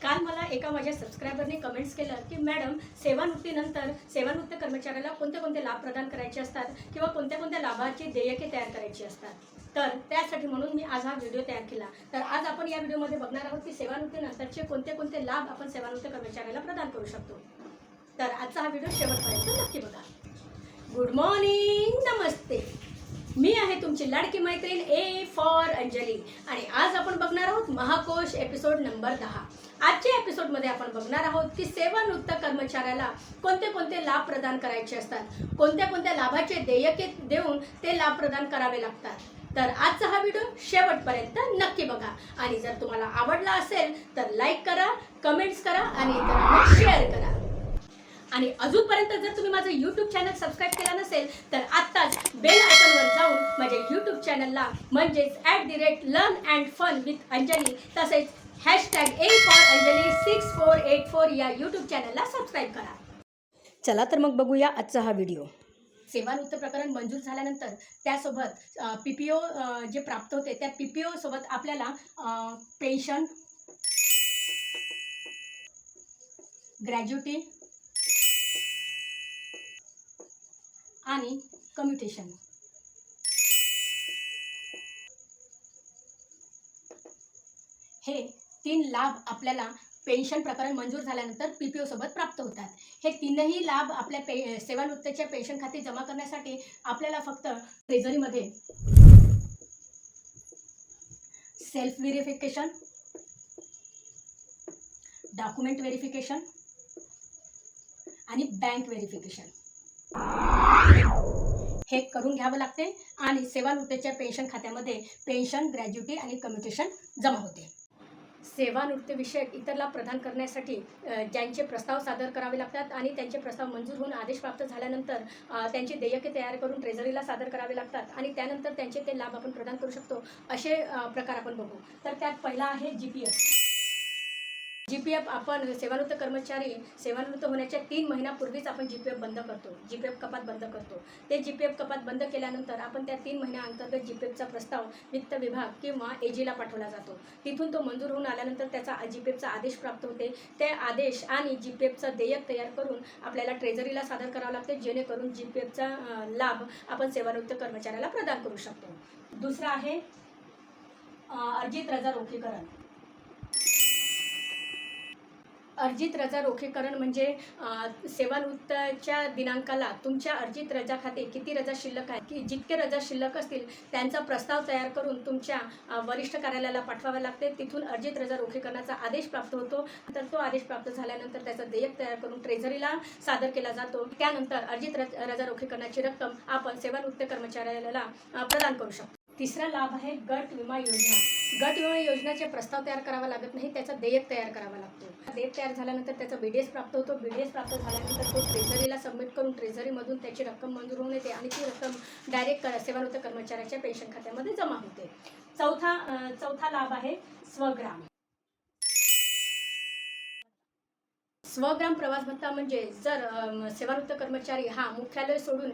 काल मला एका माझ्या सबस्क्रायबरने कमेंट्स केलं की मॅडम सेवानिवृत्तीनंतर सेवानिवृत्त कर्मचाऱ्याला कोणते कोणते लाभ प्रदान करायचे असतात किंवा कोणत्या कोणत्या लाभाची देयके तयार करायची असतात। तर त्यासाठी म्हणून मी आज हा व्हिडिओ तयार केला। तर आज आपण या व्हिडिओमध्ये बघणार आहोत की सेवानिवृत्तीनंतरचे कोणते कोणते लाभ आपण सेवानिवृत्त कर्मचाऱ्याला प्रदान करू शकतो। तर आजचा हा व्हिडिओ शेवटपर्यंत नक्की बघा। गुड मॉर्निंग, नमस्ते। मी आहे तुमची लाडकी मैत्रीण ए फॉर अंजली आणि आज आपण बघणार आहोत महाकोश एपिसोड नंबर 10। आजच्या एपिसोडमध्ये आपण बघणार आहोत की सेवानिवृत्त कर्मचाऱ्याला कोणते कोणते लाभ प्रदान करायचे असतात, कोणत्या कोणत्या लाभाचे देयके देऊन ते लाभ प्रदान करावे लागतात। तर आजचा हा व्हिडिओ शेवटपर्यंत नक्की बघा आणि जर तुम्हाला आवडला असेल तर लाईक करा, कमेंट्स करा आणि इतरांना शेअर करा। आणि अजूनपर्यंत जर तुम्ही माझं यूट्यूब चॅनल सबस्क्राईब केला नसेल तर आत्ताच बेल आयकॉनवर जाऊन माझ्या यूट्यूब चॅनलला म्हणजेच @learn&fun_with_अंजली तसेच #A4Anjali6484 या यूट्यूब चॅनलला सबस्क्राईब करा। चला तर मग बघूया आजचा हा व्हिडिओ। सेवानिवृत्त प्रकरण मंजूर झाल्यानंतर त्यासोबत PPO जे प्राप्त होते त्या PPO सोबत आपल्याला पेन्शन, ग्रॅज्युटी आणि कम्युटेशन हे 3 लाभ आपल्याला पेन्शन प्रकरण मंजूर झाल्यानंतर PPO सोबत प्राप्त होतात। हे तीनही लाभ आपल्या सेवानिवृत्तीच्या पेन्शन खाते जमा करण्यासाठी आपल्याला फक्त ट्रेझरीमध्ये सेल्फ व्हेरिफिकेशन, डॉक्युमेंट व्हेरिफिकेशन आणि बँक व्हेरिफिकेशन हे करून घ्यावं लागते आणि सेवानिवृत्तीच्या पेन्शन खात्यामध्ये पेन्शन, ग्रॅज्युटी आणि कम्युटेशन जमा होते। सेवानिवृत्तीविषयक इतर लाभ प्रदान करण्यासाठी ज्यांचे प्रस्ताव सादर करावे लागतात आणि त्यांचे प्रस्ताव मंजूर होऊन आदेश प्राप्त झाल्यानंतर त्यांची देयके तयार करून ट्रेझरीला सादर करावे लागतात आणि त्यानंतर त्यांचे ते लाभ आपण प्रदान करू शकतो असे प्रकार आपण बघू। तर त्यात पहिला आहे GPF आपण सेवानिवृत्त कर्मचारी सेवानिवृत्त होण्याच्या 3 महिन्यापूर्वीच आपण GPF बंद करतो, GPF कपात बंद करतो। ते GPF कपात बंद केल्यानंतर आपण त्या 3 महिन्याअंतर्गत GPFचा प्रस्ताव वित्त विभाग किंवा AGला पाठवला जातो। तिथून तो मंजूर होऊन आल्यानंतर त्याचा GPFचा आदेश प्राप्त होते। ते आदेश आणि GPFचा देयक तयार करून आपल्याला ट्रेझरीला सादर करावं लागते जेणेकरून GPFचा लाभ आपण सेवानिवृत्त कर्मचाऱ्याला प्रदान करू शकतो। दुसरा आहे अर्जित रजा रोखीकरण। अर्जित रजा रोखीकरण म्हणजे सेवानिवृत्तीच्या दिनांकाला तुमच्या अर्जित रजा खाते किती रजा शिल्लक आहे की जितके रजा शिल्लक असतील त्यांचा प्रस्ताव तयार करून तुमच्या वरिष्ठ कार्यालयाला पाठवावे लागते। तिथून अर्जित रजा रोखीकरणाचा आदेश प्राप्त होतो। तर तो आदेश प्राप्त झाल्यानंतर त्याचा देयक तयार करून ट्रेझरीला सादर केला जातो। त्यानंतर अर्जित रजा रोखीकरणाची रक्कम आपण सेवानिवृत्त कर्मचाऱ्याला प्रदान करू शकतो। तिसरा लाभ आहे गट विमा योजना। गट विमा योजनेचे प्रस्ताव तयार करावा लागत नाही, त्याचा देयक तयार करावा लागतो। देयक तयार झाल्यानंतर त्याचा BDS प्राप्त होतो। BDS प्राप्त झाल्यानंतर तो ट्रेझरीला सबमिट करून ट्रेझरीमधून त्याची रक्कम मंजूर होऊन येते आणि ती रक्कम डायरेक्ट सेवानिवृत्त कर्मचाऱ्याच्या पेन्शन खात्यामध्ये जमा होते। चौथा लाभ आहे स्वग्राम। स्वग्राम प्रवास भत्ता म्हणजे जर सेवानिवृत्त कर्मचारी हा मुख्यालय सोडून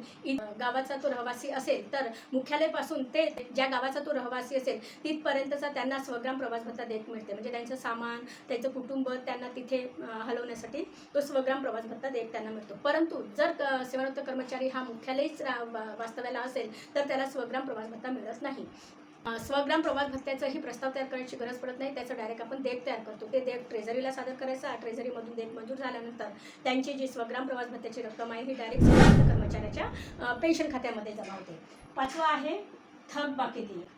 गावाचा तो रहिवासी असेल तर मुख्यालयापासून ते ज्या गावाचा तो रहिवासी असेल तिथपर्यंतचा त्यांना स्वग्राम प्रवास भत्ता देत मिळते। म्हणजे त्यांचं सामान, त्यांचं कुटुंब त्यांना तिथे हलवण्यासाठी तो स्वग्राम प्रवास भत्ता देत त्यांना मिळतो। परंतु जर सेवानिवृत्त कर्मचारी हा मुख्यालयच वास्तव्याला असेल तर त्याला स्वग्राम प्रवास भत्ता मिळत नाही। स्वग्राम प्रवास भत्त्याचाही प्रस्ताव तयार करण्याची गरज पडत नाही, त्याचं डायरेक्ट आपण देयक तयार करतो। ते देयक ट्रेझरीला सादर करायचा, ट्रेझरीमधून देयक मंजूर झाल्यानंतर त्यांची जी स्वग्राम प्रवास भत्त्याची रक्कम आहे ही डायरेक्ट सेवानिवृत्त कर्मचाऱ्याच्या पेन्शन खात्यामध्ये जमा होते। पाचवा आहे थकबाकी देयक।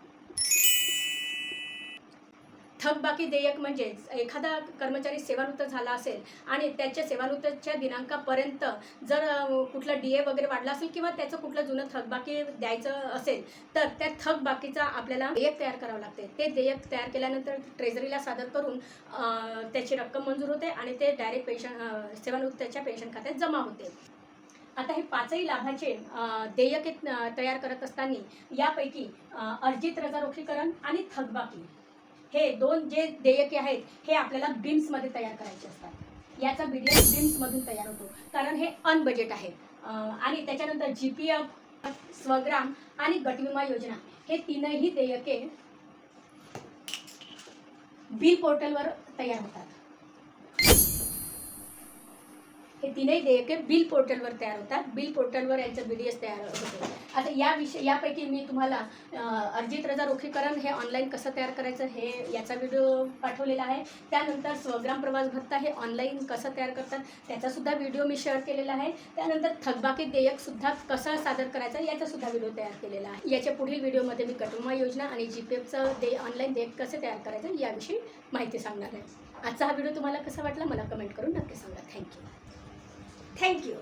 थकबाकी देयक म्हणजे एखादा कर्मचारी सेवानिवृत्त झाला असेल आणि त्याच्या सेवानिवृत्तीच्या दिनांकापर्यंत जर कुठला DA वगैरे वाढला असेल किंवा त्याचं कुठलं जुनं थकबाकी द्यायचं असेल तर त्या थकबाकीचा आपल्याला देयक तयार करावं लागते। ते देयक तयार केल्यानंतर ट्रेझरीला सादर करून त्याची रक्कम मंजूर होते आणि ते डायरेक्ट सेवानिवृत्तीच्या पेन्शन खात्यात जमा होते। आता हे 5ही लाभाचे देयके तयार करत असताना यापैकी अर्जित रजा रोखीकरण आणि थकबाकी हे 2 जे देयके आहेत हे आपल्याला BIMSमध्ये तयार करायचे असतात। याचा BDS BIMSमधून तयार होतो कारण हे अनबजेट आहे। आणि त्याच्यानंतर GPF, स्वग्राम आणि गट विमा योजना हे 3ही देयके बिल पोर्टलवर तयार होतात। हे तीनही देयके बिल पोर्टलवर तयार होतात. बिल पोर्टलवर यांचं BDS तयार होते. आता यापैकी मी तुम्हाला अर्जित रजा रोखीकरण हे ऑनलाईन कसं तयार करायचं हे याचा व्हिडिओ पाठवलेला आहे. त्यानंतर स्वग्राम प्रवास भत्ता हे ऑनलाईन कसं तयार करतात त्याचासुद्धा व्हिडिओ मी शेअर केलेला आहे. त्यानंतर थकबाकी देयकसुद्धा कसं सादर करायचं याचासुद्धा व्हिडिओ तयार केलेला आहे. याच्या पुढील व्हिडिओमध्ये मी कुटुंब योजना आणि GPFचं ऑनलाईन देयक कसे तयार करायचं याविषयी माहिती सांगणार आहे. आजचा हा व्हिडिओ तुम्हाला कसा वाटला मला कमेंट करून नक्की सांगा. थँक्यू.